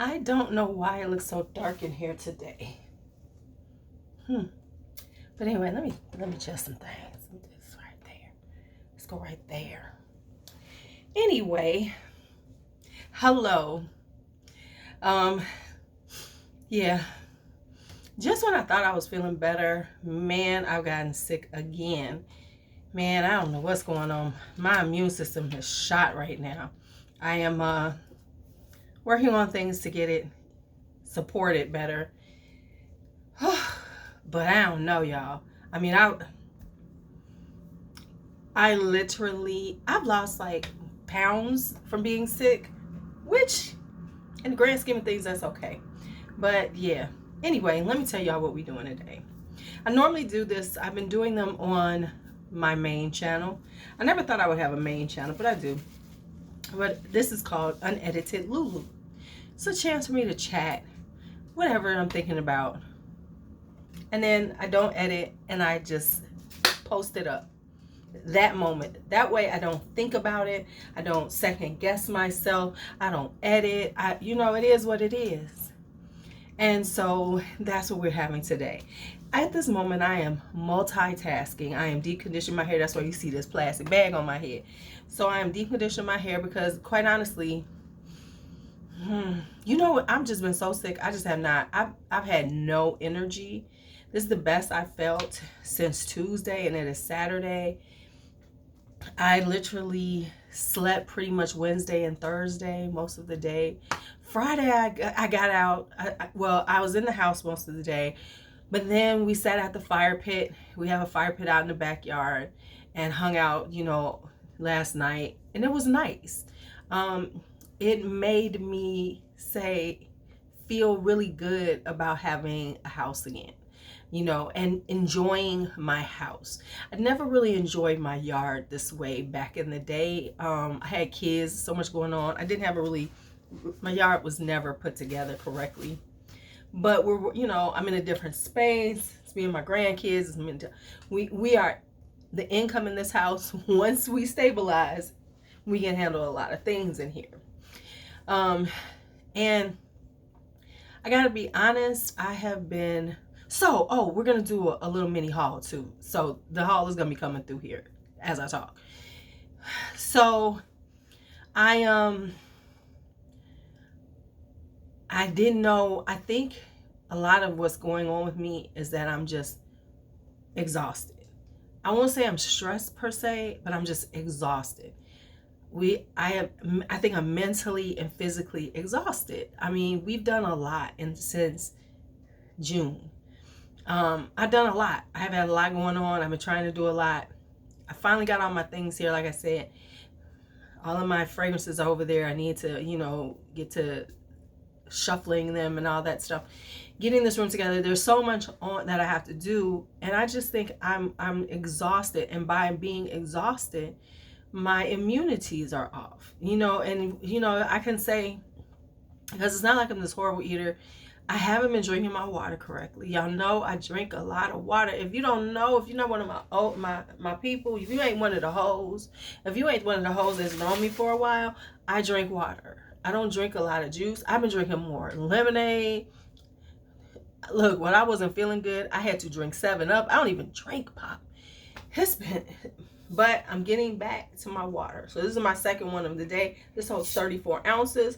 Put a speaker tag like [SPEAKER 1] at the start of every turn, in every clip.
[SPEAKER 1] I don't know why it looks so dark in here today. But anyway, let me adjust some things. Let me do this right there. Let's go right there. Anyway, hello. Yeah. Just when I thought I was feeling better, man, I've gotten sick again. Man, I don't know what's going on. My immune system is shot right now. I am working on things to get it supported better. But I don't know, y'all. I mean, I literally, I've lost like pounds from being sick, which in the grand scheme of things, that's okay. But yeah, anyway, let me tell y'all what we're doing today. I normally do this, I've been doing them on my main channel. I never thought I would have a main channel, but I do. But this is called Unedited LuuLuu. It's a chance for me to chat, whatever I'm thinking about. And then I don't edit and I just post it up. That moment. That way I don't think about it. I don't second guess myself. I don't edit. It is what it is. And so that's what we're having today. At this moment, I am multitasking. I am deep conditioning my hair. That's why you see this plastic bag on my head. So I am deep conditioning my hair because, quite honestly, I've just been so sick. I just have not. I've had no energy. This is the best I felt since Tuesday, and it is Saturday. I literally slept pretty much Wednesday and Thursday most of the day. Friday, I got out. I was in the house most of the day, but then we sat at the fire pit. We have a fire pit out in the backyard and hung out, last night, and it was nice. It made me feel really good about having a house again. And enjoying my house. I never really enjoyed my yard this way back in the day. I had kids, so much going on. I didn't have my yard was never put together correctly. But I'm in a different space. It's me and my grandkids. We are the income in this house. Once we stabilize, we can handle a lot of things in here. And I gotta be honest, I have been. We're going to do a little mini haul too. So the haul is going to be coming through here as I talk. So I didn't know, I think a lot of what's going on with me is that I'm just exhausted. I won't say I'm stressed per se, but I'm just exhausted. I think I'm mentally and physically exhausted. I mean, we've done a lot since June. I've done a lot. I have had a lot going on. I've been trying to do a lot. I finally got all my things here. Like I said, all of my fragrances are over there. I need to, get to shuffling them and all that stuff. Getting this room together. There's so much on that I have to do. And I just think I'm exhausted. And by being exhausted, my immunities are off. I can say, because it's not like I'm this horrible eater, I haven't been drinking my water correctly. Y'all know I drink a lot of water. If you're not one of my people, if you ain't one of the hoes, if you ain't one of the hoes that's known me for a while, I drink water. I don't drink a lot of juice. I've been drinking more lemonade. Look, when I wasn't feeling good, I had to drink 7-Up. I don't even drink pop. But I'm getting back to my water. So this is my second one of the day. This holds 34 ounces.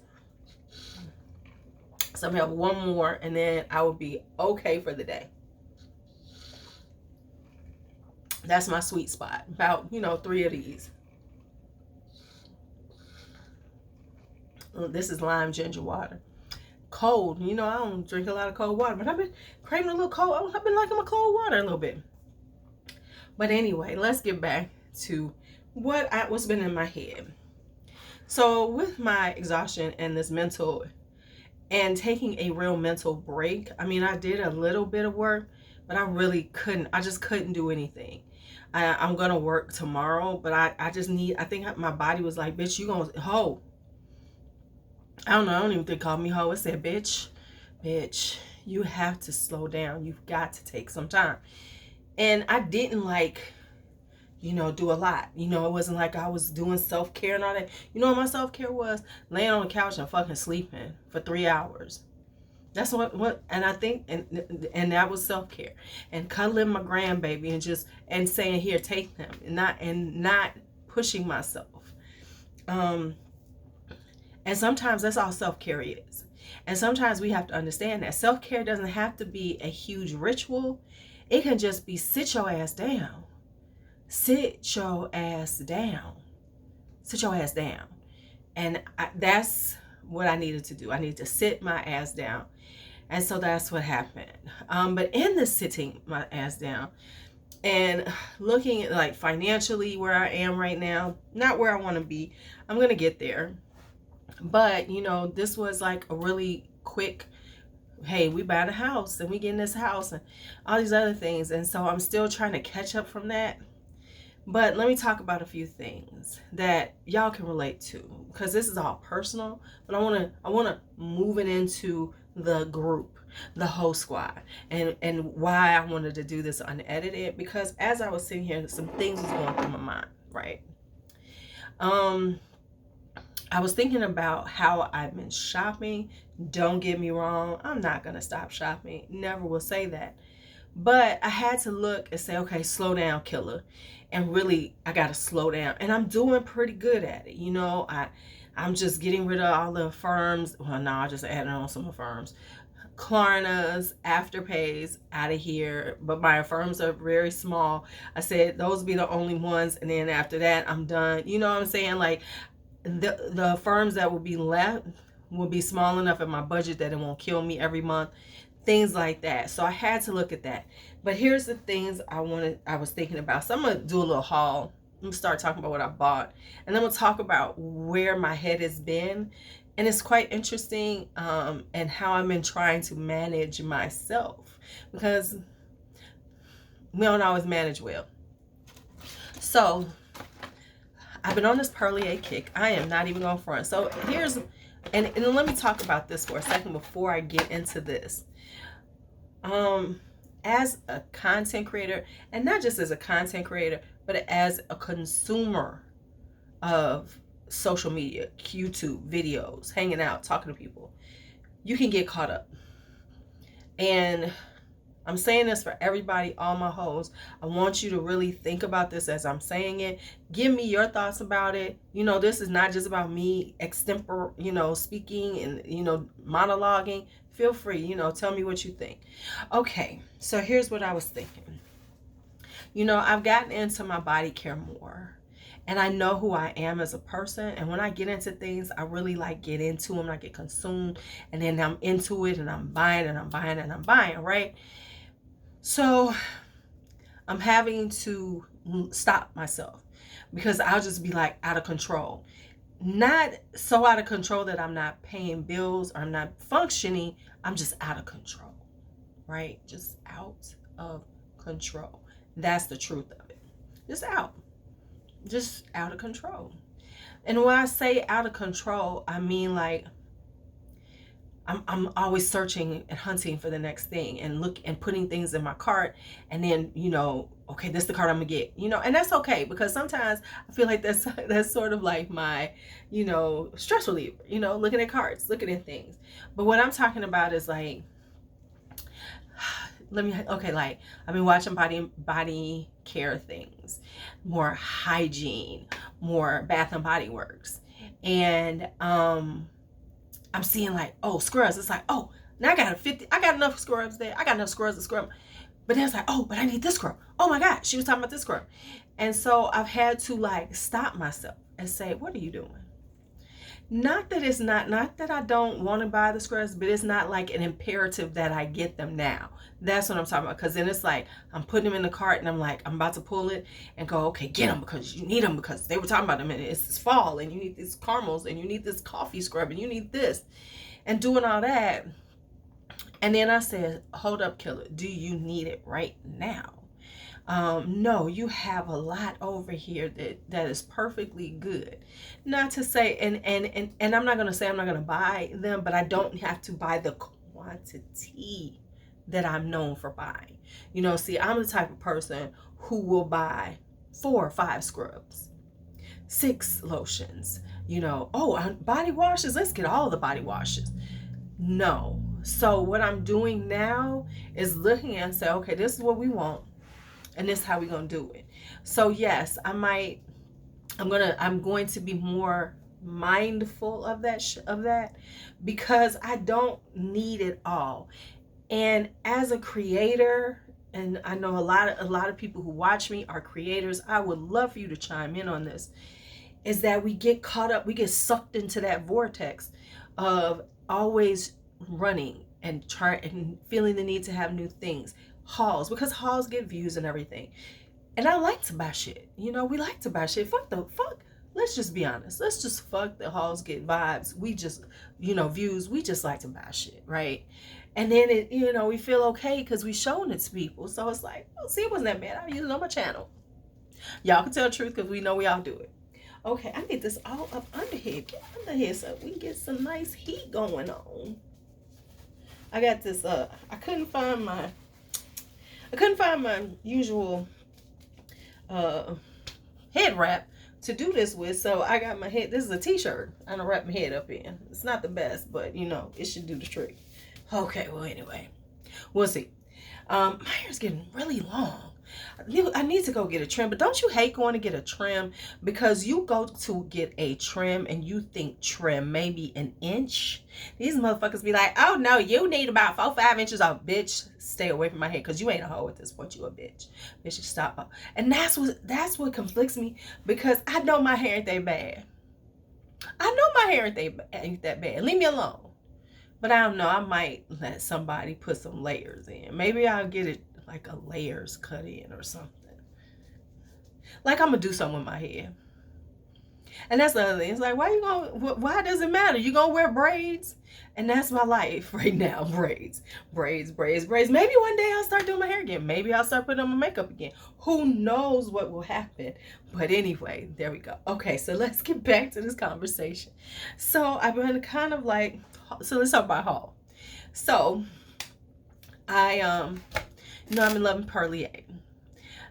[SPEAKER 1] So I'm gonna have one more and then I will be okay for the day. That's my sweet spot. About, 3 of these. This is lime ginger water. Cold. I don't drink a lot of cold water, but I've been craving a little cold. I've been liking my cold water a little bit. But anyway, let's get back to what's been in my head. So with my exhaustion and this mental and taking a real mental break. I mean, I did a little bit of work, but I just couldn't do anything. I'm going to work tomorrow, but I think my body was like, bitch, you going to, hoe. I don't know. I don't even think it called me hoe. It said, bitch, you have to slow down. You've got to take some time. And I didn't do a lot. It wasn't like I was doing self-care and all that. What my self-care was? Laying on the couch and fucking sleeping for 3 hours. That's what and I think and that was self-care. And cuddling my grandbaby and saying, here, take them, and not pushing myself. And sometimes that's all self-care is. And sometimes we have to understand that self-care doesn't have to be a huge ritual. It can just be sit your ass down. Sit your ass down. Sit your ass down. And that's what I needed to do. I needed to sit my ass down. And so that's what happened. But in the sitting my ass down and looking at like financially where I am right now, not where I want to be. I'm going to get there. But, this was like a really quick, hey, we buying a house and we get in this house and all these other things. And so I'm still trying to catch up from that. But let me talk about a few things that y'all can relate to, because this is all personal, but I want to move it into the group, the whole squad, and why I wanted to do this unedited, because as I was sitting here, some things was going through my mind, right? I was thinking about how I've been shopping. Don't get me wrong, I'm not going to stop shopping. Never will say that. But I had to look and say, okay, slow down, killer. And really, I got to slow down. And I'm doing pretty good at it. I'm just getting rid of all the Affirms. Well, no, I just added on some Affirms. Klarnas, Afterpays, out of here. But my Affirms are very small. I said those be the only ones. And then after that, I'm done. You know what I'm saying? Like, the Affirms that will be left will be small enough in my budget that it won't kill me every month. Things like that. So I had to look at that. But here's the things I was thinking about. So I'm going to do a little haul. I'm going to start talking about what I bought. And then we'll talk about where my head has been. And it's quite interesting, and how I've been trying to manage myself. Because we don't always manage well. So I've been on this Perlier kick. I am not even going front. So here's, and let me talk about this for a second before I get into this. As a content creator, and not just as a content creator, but as a consumer of social media, YouTube videos, hanging out, talking to people, you can get caught up. And I'm saying this for everybody, all my hoes. I want you to really think about this as I'm saying it. Give me your thoughts about it. This is not just about me extempore, speaking and, monologuing. Feel free, tell me what you think. Okay, so here's what I was thinking. I've gotten into my Bodycare more. And I know who I am as a person. And when I get into things, I really get into them. I get consumed. And then I'm into it and I'm buying and I'm buying and I'm buying, right? So I'm having to stop myself because I'll just be out of control. Not so out of control that I'm not paying bills or I'm not functioning. I'm just out of control, right? Just out of control. That's the truth of it. Just out of control. And when I say out of control, I mean I'm always searching and hunting for the next thing and putting things in my cart, and then okay, this is the cart I'm gonna get, and that's okay, because sometimes I feel like that's sort of like my stress reliever, looking at carts, looking at things. But what I'm talking about is I've been watching body care things, more hygiene, more Bath and Body Works, and I'm seeing scrubs. It's now I got enough scrubs there. I got enough scrubs to scrub. But then it's but I need this scrub. Oh my God, she was talking about this scrub. And so I've had to stop myself and say, what are you doing? Not that I don't want to buy the scrubs, but it's not an imperative that I get them now. That's what I'm talking about. Because then it's I'm putting them in the cart and I'm about to pull it and go, okay, get them because you need them, because they were talking about them and it's fall and you need these caramels and you need this coffee scrub and you need this, and doing all that. And then I said, hold up, killer. Do you need it right now? No, you have a lot over here that is perfectly good. Not to say, and I'm not going to say I'm not going to buy them, but I don't have to buy the quantity that I'm known for buying. See, I'm the type of person who will buy 4 or 5 scrubs, 6 lotions, you know, oh, body washes, let's get all the body washes. No. So what I'm doing now is looking and say, okay, this is what we want, and this is how we're gonna do it. So yes, I'm going to be more mindful of that because I don't need it all. And as a creator, and I know a lot of people who watch me are creators, I would love for you to chime in on this, is that we get caught up, we get sucked into that vortex of always running and feeling the need to have new things. Hauls, because hauls get views and everything. And I like to buy shit. You know, we like to buy shit. Let's just be honest. Let's just fuck the hauls get vibes. We just, you know, views. We just like to buy shit, right? And then it, you know, we feel okay because we showing it to people. So it's like, oh, see, it wasn't that bad. I use it on my channel. Y'all can tell the truth because we know we all do it. Okay, I need this all up under here. Get under here so we can get some nice heat going on. I got this, I couldn't find my usual head wrap to do this with, so I got my head, this is a t-shirt I'm gonna wrap my head up in. It's not the best, but you know, it should do the trick. Okay, well, anyway, we'll see. My hair's getting really long. I need to go get a trim, but don't you hate going to get a trim? Because you go to get a trim and you think trim maybe an inch. These motherfuckers be like, oh no, you need about 4-5 inches. Oh, bitch, stay away from my hair because you ain't a hoe at this point. You a bitch. Bitch, you stop. And that's what conflicts me, because I know my hair ain't that bad. I know my hair ain't that bad. Leave me alone. But I don't know. I might let somebody put some layers in. Maybe I'll get it like a layers cut in or something. Like I'm gonna do something with my hair. And that's the other thing. It's like, why does it matter? You gonna wear braids? And that's my life right now. Braids. Maybe one day I'll start doing my hair again. Maybe I'll start putting on my makeup again. Who knows what will happen? But anyway, there we go. Okay, so let's get back to this conversation. So I've been kind of like, so let's talk about haul. So I'm in love with Perlier.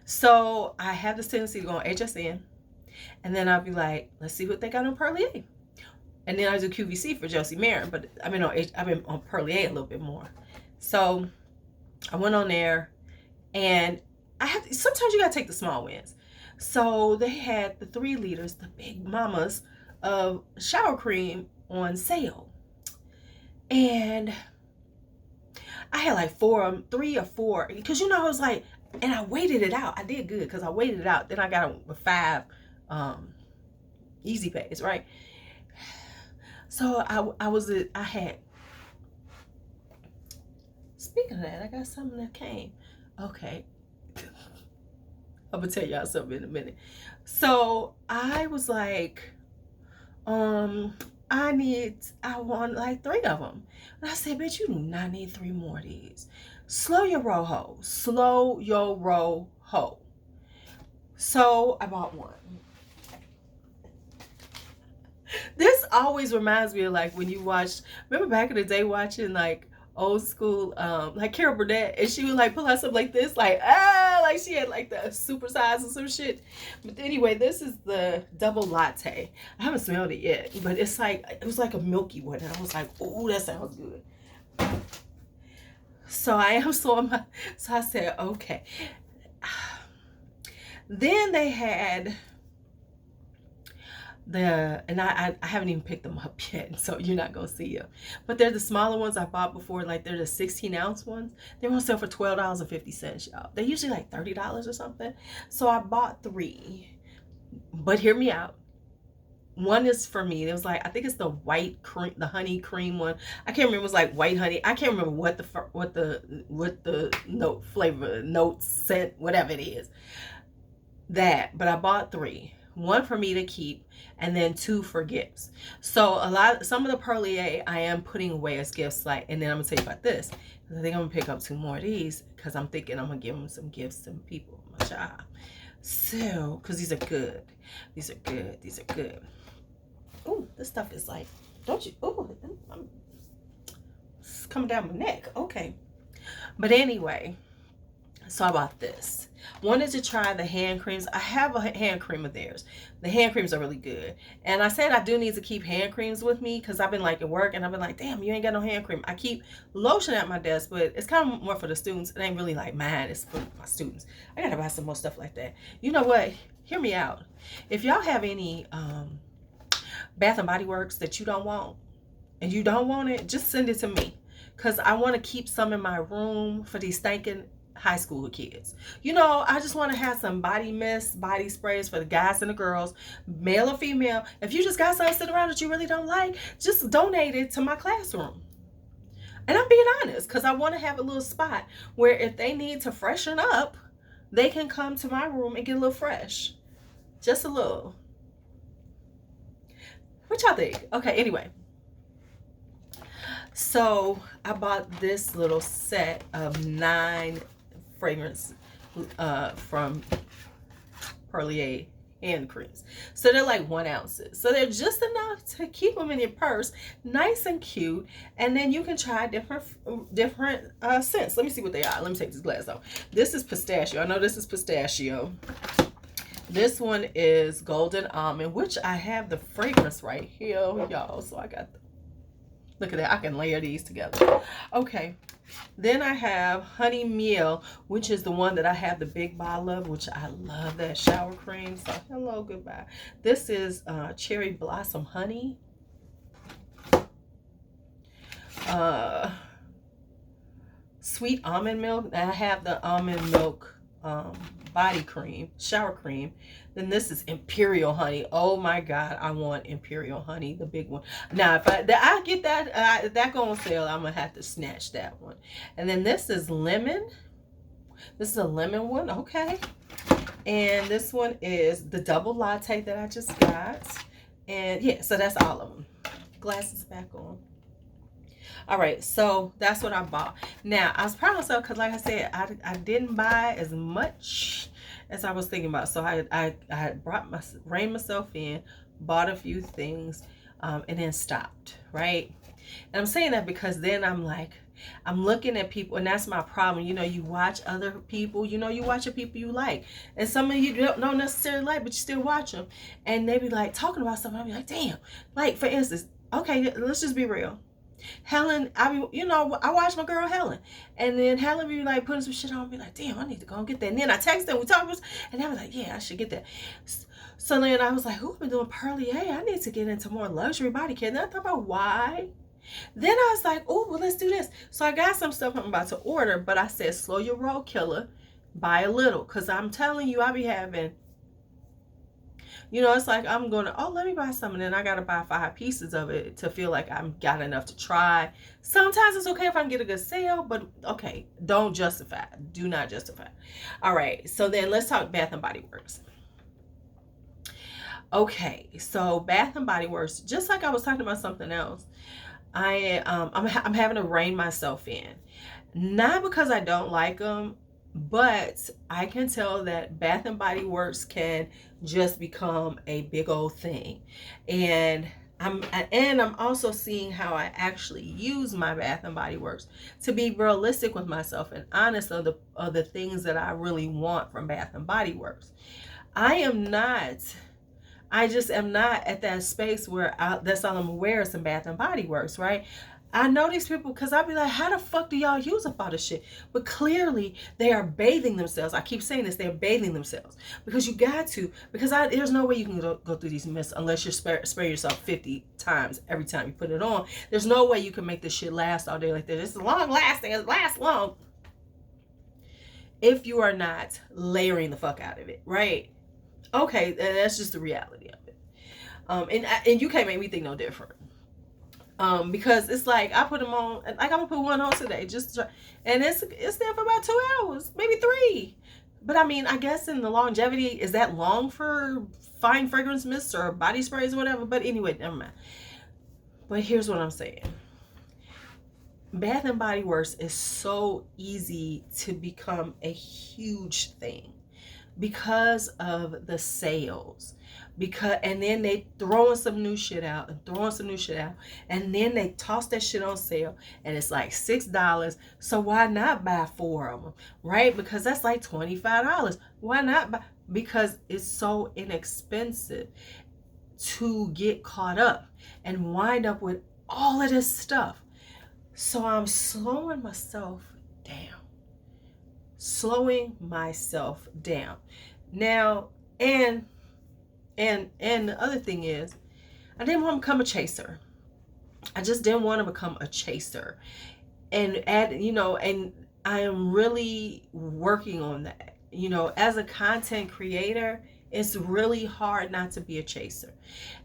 [SPEAKER 1] So I have this tendency to go on HSN, and then I'll be like, let's see what they got on Perlier. And then I do QVC for Josie Marin, but I've been on Perlier a little bit more. So I went on there, and sometimes you gotta take the small wins. So they had the 3 liters, the big mamas of shower cream on sale. And I had like 3 or 4, because you know, I was like, and I waited it out. I did good because I waited it out. Then I got a 5 easy pays, right? So I had, speaking of that, I got something that came. Okay. I'm gonna tell y'all something in a minute. So I was like, I want like 3 of them. And I said, bitch, you do not need 3 more of these. Slow your roll, ho. Slow your roll, ho. So I bought 1. This always reminds me of like when you watched, remember back in the day watching like old school, like Carol Burnett, and she would like pull out something like this, like she had like the super size and some shit. But anyway, this is the double latte. I haven't smelled it yet, but it was like a milky one, and I was like, oh, that sounds good. So I said, okay. Then they had and I haven't even picked them up yet, so you're not gonna see them. But they're the smaller ones I bought before, like they're the 16-ounce ones. They're on sale for $12.50, y'all. They're usually like $30 or something. So I bought 3. But hear me out. 1 is for me. It was like, I think it's the white cream, the honey cream one. I can't remember. It was like white honey. I can't remember what the note flavor, note scent, whatever it is. That, but I bought 3. 1 for me to keep, and then 2 for gifts. So some of the Perlier I am putting away as gifts, like, and then I'm gonna tell you about this. I think I'm gonna pick up 2 more of these because I'm thinking I'm gonna give them some gifts to people, my child. So, because these are good. These are good. Ooh, this stuff is like, don't you? Ooh, it's coming down my neck. Okay. But anyway, so I bought this. Wanted to try the hand creams. I have a hand cream of theirs. The hand creams are really good. And I said I do need to keep hand creams with me because I've been like at work and I've been like, damn, you ain't got no hand cream. I keep lotion at my desk, but it's kind of more for the students. It ain't really like mine. It's for my students. I gotta buy some more stuff like that. You know what? Hear me out. If y'all have any Bath and Body Works that you don't want and you don't want it, just send it to me. Because I want to keep some in my room for these stinking high school kids. You know, I just want to have some body mist, body sprays for the guys and the girls, male or female. If you just got something sitting around that you really don't like, just donate it to my classroom. And I'm being honest, because I want to have a little spot where if they need to freshen up, they can come to my room and get a little fresh. Just a little. What y'all think? Okay, anyway. So I bought this little set of 9 fragrance from Perlier hand creams. So they're like 1 ounce. So they're just enough to keep them in your purse, nice and cute. And then you can try different scents. Let me see what they are. Let me take this glass off. This is pistachio. I know this is pistachio. This one is golden almond, which I have the fragrance right here, y'all. So I got the, look at that. I can layer these together. Okay. Then I have honey meal, which is the one that I have the big bottle of, which I love that shower cream. So hello, goodbye. This is cherry blossom honey. Sweet almond milk. I have the almond milk body cream, shower cream. Then this is imperial honey. Oh my god, I want imperial honey, the big one. Now if I get that that go on sale, I'm gonna have to snatch that one. And then this is lemon. This is a lemon one. Okay. And this one is the double latte that I just got. And yeah, so that's all of them. Glasses back on. All right, so that's what I bought. Now I was proud of myself because, like I said, I didn't buy as much as I was thinking about. So I reined myself in, bought a few things, and then stopped. Right, and I'm saying that because then I'm like, I'm looking at people, and that's my problem. You know, you watch other people. You know, you watch the people you like, and some of you don't necessarily like, but you still watch them, and they be like talking about something. I be like, damn. Like for instance, okay, let's just be real. Helen, you know, I watch my girl Helen, and then Helen be like putting some shit on, be like, damn, I need to go and get that. And then I text them, we talk, and I was like, yeah, I should get that. So then I was like, who been doing Perlier? I need to get into more luxury body care. And then I thought about why. Then I was like, oh, well, let's do this. So I got some stuff I'm about to order, but I said, slow your roll, killer, buy a little, because I'm telling you, I be having. You know, it's like I'm going to, oh, let me buy some. And then I got to buy 5 pieces of it to feel like I've got enough to try. Sometimes it's okay if I can get a good sale, but okay, don't justify. Do not justify. All right. So then let's talk Bath and Body Works. Okay. So Bath and Body Works, just like I was talking about something else, I'm having to rein myself in. Not because I don't like them, but I can tell that Bath and Body Works can just become a big old thing. And I'm also seeing how I actually use my Bath and Body Works to be realistic with myself and honest of the things that I really want from Bath and Body Works. I just am not at that space where that's all I'm aware of, some Bath and Body Works, right? I know these people because I'll be like, how the fuck do y'all use up all this shit? But clearly they are bathing themselves. I keep saying this, they're bathing themselves. Because you got to. Because there's no way you can go through these mists unless you spray yourself 50 times every time you put it on. There's no way you can make this shit last all day like this. It's long lasting. It lasts long. If you are not layering the fuck out of it, right? Okay, that's just the reality of it. And you can't make me think no different. Because it's like I put them on, like I'm gonna put one on today, just to try, and it's there for about 2 hours, maybe 3. But I mean, I guess in the longevity, is that long for fine fragrance mists or body sprays or whatever? But anyway, never mind. But here's what I'm saying: Bath and Body Works is so easy to become a huge thing. because of the sales. And then they throwing some new shit out and throwing some new shit out, and then they toss that shit on sale and it's like $6. So why not buy 4 of them, right? Because that's like $25. Why not buy? Because it's so inexpensive to get caught up and wind up with all of this stuff. So I'm slowing myself down. Now, and the other thing is, I didn't want to become a chaser. I just didn't want to become a chaser. And and I am really working on that. As a content creator, it's really hard not to be a chaser.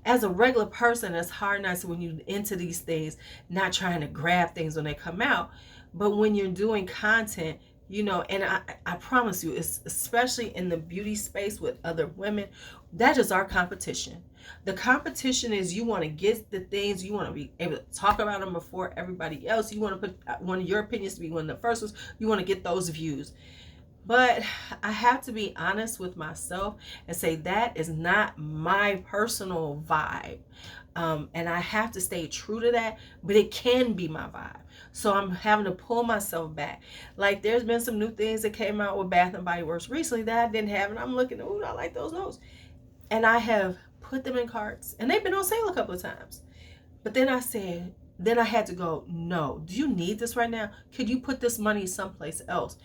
[SPEAKER 1] As a regular person, it's hard not to, when you're into these things, not trying to grab things when they come out. But when you're doing content, and I promise you, it's especially in the beauty space with other women, that is our competition. The competition is, you want to get the things, you want to be able to talk about them before everybody else. You want to put one of your opinions to be one of the first ones. You want to get those views. But I have to be honest with myself and say that is not my personal vibe. And I have to stay true to that, but it can be my vibe. So I'm having to pull myself back. Like, there's been some new things that came out with Bath and Body Works recently that I didn't have, and I'm looking, ooh, I like those notes. And I have put them in carts, and they've been on sale a couple of times. But then I had to go, no, do you need this right now? Could you put this money someplace else?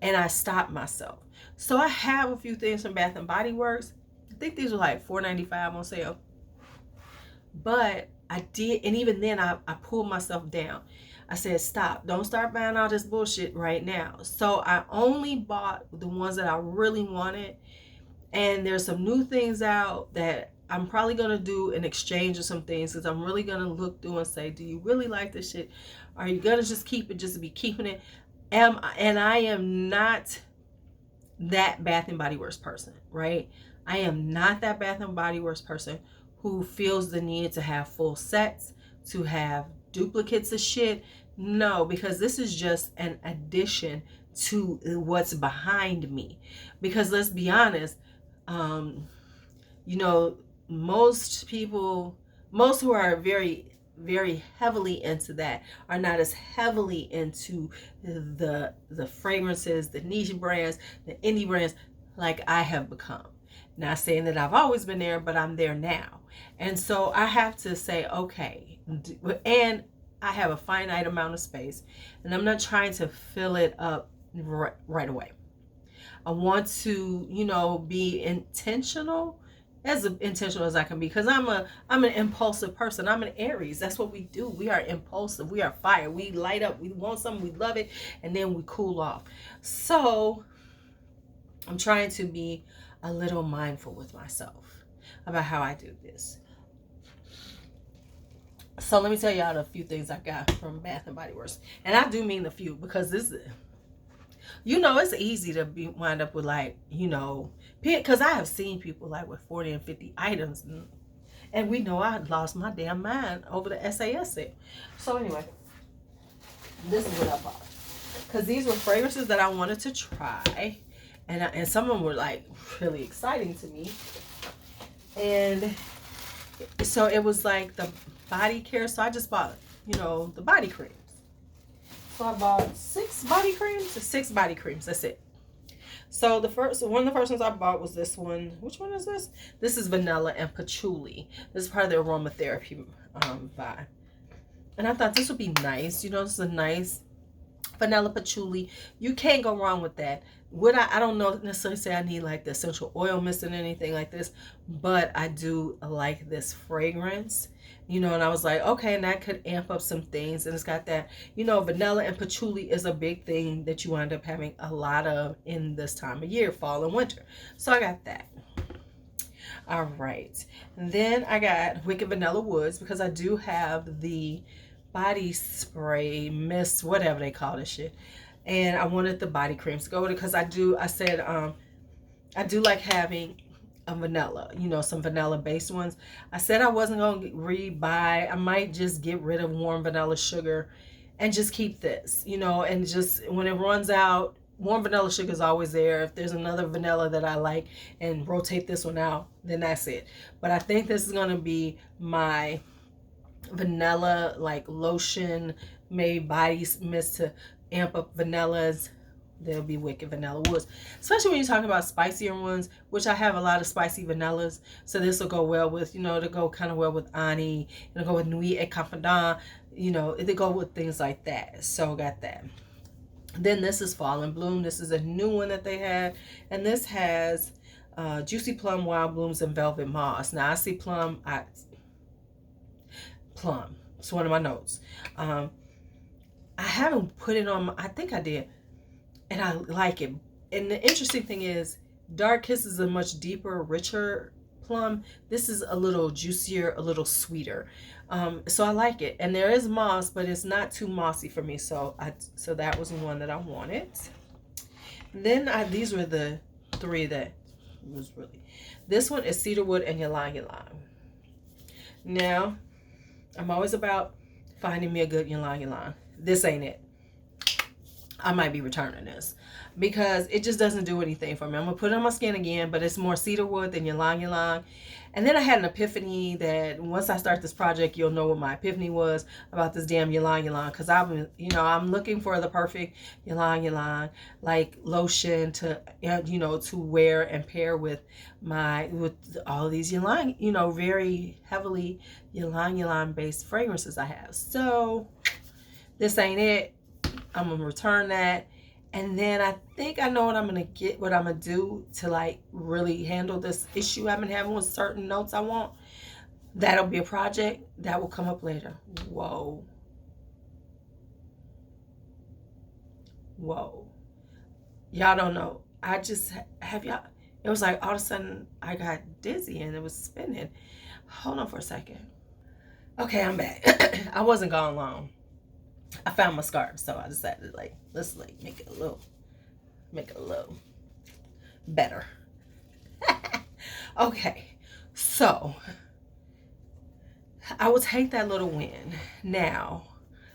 [SPEAKER 1] And I stopped myself. So I have a few things from Bath and Body Works. I think these were like $4.95 on sale. But I did, and even then I pulled myself down. I said, stop, don't start buying all this bullshit right now. So I only bought the ones that I really wanted. And there's some new things out that I'm probably going to do an exchange of some things, because I'm really going to look through and say, do you really like this shit? Are you going to just keep it just to be keeping it? And I am not that Bath and Body Works person, right? I am not that Bath and Body Works person who feels the need to have full sets, to have duplicates of shit. No, because this is just an addition to what's behind me. Because let's be honest, most people, most who are very, very heavily into that are not as heavily into the fragrances, the niche brands, the indie brands like I have become. Not saying that I've always been there, but I'm there now. And so I have to say, okay, and I have a finite amount of space, and I'm not trying to fill it up right away. I want to, be intentional, as intentional as I can be, because I'm an impulsive person. I'm an Aries. That's what we do. We are impulsive. We are fire. We light up. We want something. We love it, and then we cool off. So I'm trying to be a little mindful with myself about how I do this. So let me tell y'all a few things I got from Bath and Body Works, and I do mean a few, because this is, it's easy to wind up with, like, because I have seen people like with 40 and 50 items, and we know I lost my damn mind over the SAS sale. So anyway, this is what I bought, because these were fragrances that I wanted to try, and some of them were like really exciting to me. And so it was like the Bodycare. So I just bought, the body creams. So I bought 6 body creams. That's it. So one of the first ones I bought was this one. Which one is this? This is vanilla and patchouli. This is part of the aromatherapy vibe. And I thought this would be nice. This is a nice vanilla patchouli. You can't go wrong with that. I don't know necessarily say I need like the essential oil mist and anything like this, but I do like this fragrance, and I was like, okay, and that could amp up some things. And it's got that, vanilla and patchouli is a big thing that you wind up having a lot of in this time of year, fall and winter. So I got that. All right. And then I got Wicked Vanilla Woods, because I do have the body spray mist, whatever they call this shit, and I wanted the body creams to go with it, because I do like having a vanilla, some vanilla based ones. I said I wasn't going to rebuy. I might just get rid of warm vanilla sugar and just keep this, and just when it runs out, warm vanilla sugar is always there. If there's another vanilla that I like and rotate this one out, then that's it. But I think this is going to be my vanilla like lotion, maybe body mist to amp up vanillas. They'll be wicked vanilla woods, especially when you're talking about spicier ones, which I have a lot of spicy vanillas. So this will go well with, you know, to go kind of well with Ani, it'll go with Nuit et Confidant, you know, it'll go with things like that. So got that. Then this is Fall and Bloom. This is a new one that they had, and this has Juicy Plum, Wild Blooms, and Velvet Moss. Now I see plum. Plum. It's one of my notes. I haven't put it on. I think I did, and I like it. And the interesting thing is, Dark Kiss is a much deeper, richer plum. This is a little juicier, a little sweeter. So I like it. And there is moss, but it's not too mossy for me. So that was one that I wanted. Then these were the three that was really. This one is Cedarwood and Ylang Ylang. Now, I'm always about finding me a good Ylang Ylang. This ain't it. I might be returning this because it just doesn't do anything for me. I'm gonna put it on my skin again, but it's more cedarwood than Ylang Ylang. And then I had an epiphany that once I start this project, you'll know what my epiphany was about this damn Ylang Ylang. Because I've been, you know, I'm looking for the perfect Ylang Ylang like lotion to, you know, to wear and pair with all these Ylang, you know, very heavily Ylang Ylang based fragrances I have. So this ain't it. I'm gonna return that, and then I think I know what I'm gonna get, what I'm gonna do to like really handle this issue I've been having with certain notes I want. That'll be a project that will come up later. Whoa, y'all don't know. I just have y'all. It was like all of a sudden I got dizzy and it was spinning. Hold on for a second. Okay, I'm back. I wasn't gone long. I found my scarf, so I decided like let's like make it a little better. Okay, so I will take that little win. Now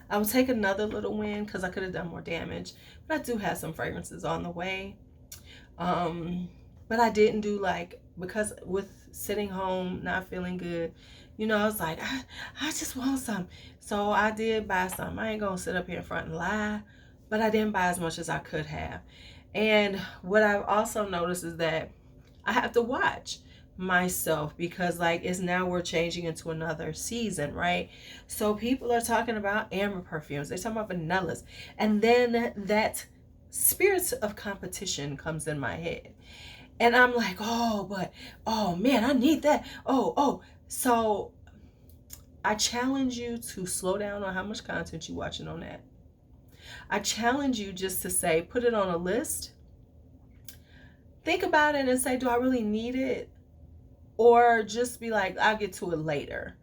[SPEAKER 1] I will take another little win because I could have done more damage, but I do have some fragrances on the way. But I didn't do like, because with sitting home not feeling good, you know, I was like, I just want some. So I did buy some. I ain't gonna sit up here in front and lie, but I didn't buy as much as I could have. And what I've also noticed is that I have to watch myself because like it's now we're changing into another season, right? So people are talking about amber perfumes. They're talking about vanillas. And then that spirit of competition comes in my head. And I'm like, oh man, I need that. So I challenge you to slow down on how much content you're watching on that. I challenge you just to say, put it on a list. Think about it and say, do I really need it? Or just be like, I'll get to it later.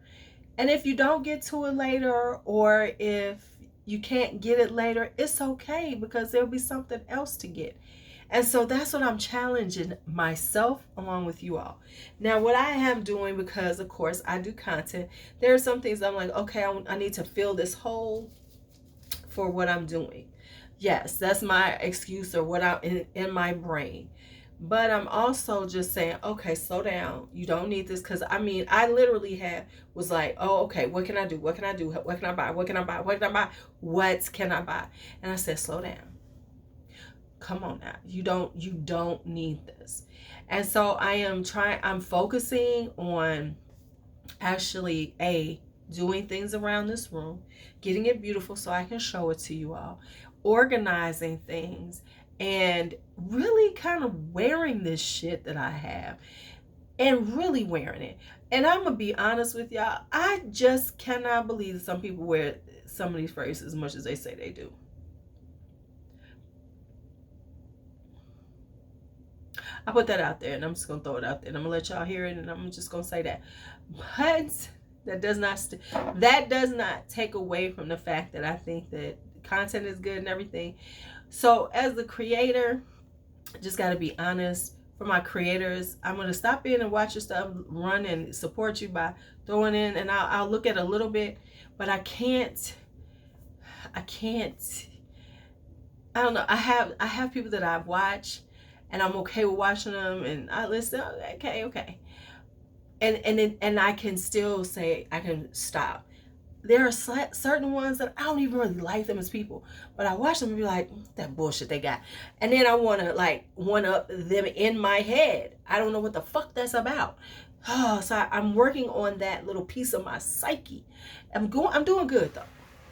[SPEAKER 1] And if you don't get to it later, or if you can't get it later, it's okay because there'll be something else to get. And so that's what I'm challenging myself along with you all. Now, what I am doing, because of course I do content, there are some things I'm like, okay, I need to fill this hole for what I'm doing. Yes, that's my excuse or what I'm in my brain. But I'm also just saying, okay, slow down. You don't need this. Because I mean, I literally was like, oh, okay, what can I do? What can I do? What can I buy? What can I buy? What can I buy? What can I buy? And I said, slow down. Come on now. You don't need this. And so I'm focusing on actually doing things around this room, getting it beautiful so I can show it to you all, organizing things, and really kind of wearing this shit that I have and really wearing it. And I'm gonna be honest with y'all, I just cannot believe that some people wear some of these phrases as much as they say they do. I put that out there, and I'm just gonna throw it out there, and I'm gonna let y'all hear it, and I'm just gonna say that. But that does not take away from the fact that I think that content is good and everything. So as the creator, just got to be honest. For my creators, I'm gonna stop in and watch your stuff, run and support you by throwing in, and I'll look at a little bit, but I can't I don't know. I have people that I've watched, and I'm okay with watching them, and I listen. Okay, and I can still say I can stop. There are certain ones that I don't even really like them as people, but I watch them and be like, that bullshit they got, and then I want to like one up them in my head. I don't know what the fuck that's about. Oh, so I'm working on that little piece of my psyche. I'm doing good though,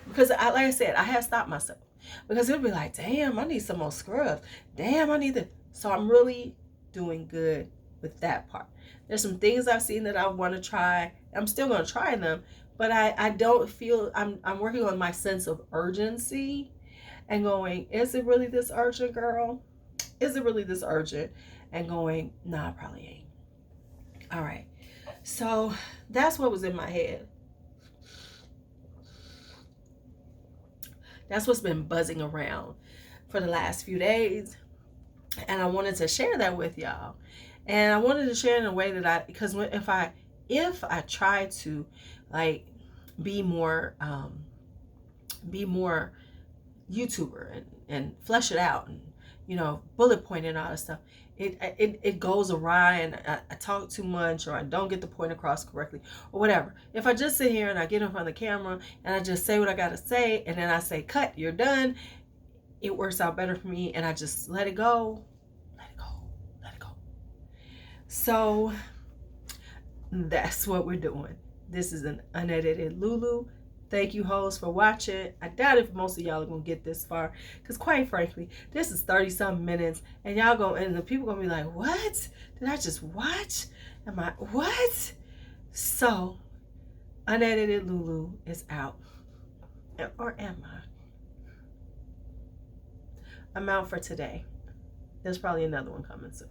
[SPEAKER 1] because like I said, I have stopped myself because it'll be like, damn, I need some more scrubs. Damn, I need the. So I'm really doing good with that part. There's some things I've seen that I want to try. I'm still going to try them, but I don't feel I'm working on my sense of urgency and going, is it really this urgent, girl? Is it really this urgent? And going, nah, probably ain't. All right. So that's what was in my head. That's what's been buzzing around for the last few days. And I wanted to share that with y'all. And I wanted to share in a way that because if I try to like be more YouTuber and flesh it out and bullet point and all that stuff, it goes awry, and I talk too much, or I don't get the point across correctly, or whatever. If I just sit here and I get in front of the camera and I just say what I gotta say, and then I say cut, you're done, it works out better for me, and I just let it go. So that's what we're doing. This is an unedited LuuLuu. Thank you, hoes, for watching. I doubt if most of y'all are gonna get this far, because quite frankly, this is 30-something minutes, and and the people gonna be like, what? Did I just watch? What? So, unedited LuuLuu is out. Or am I? I'm out for today. There's probably another one coming soon.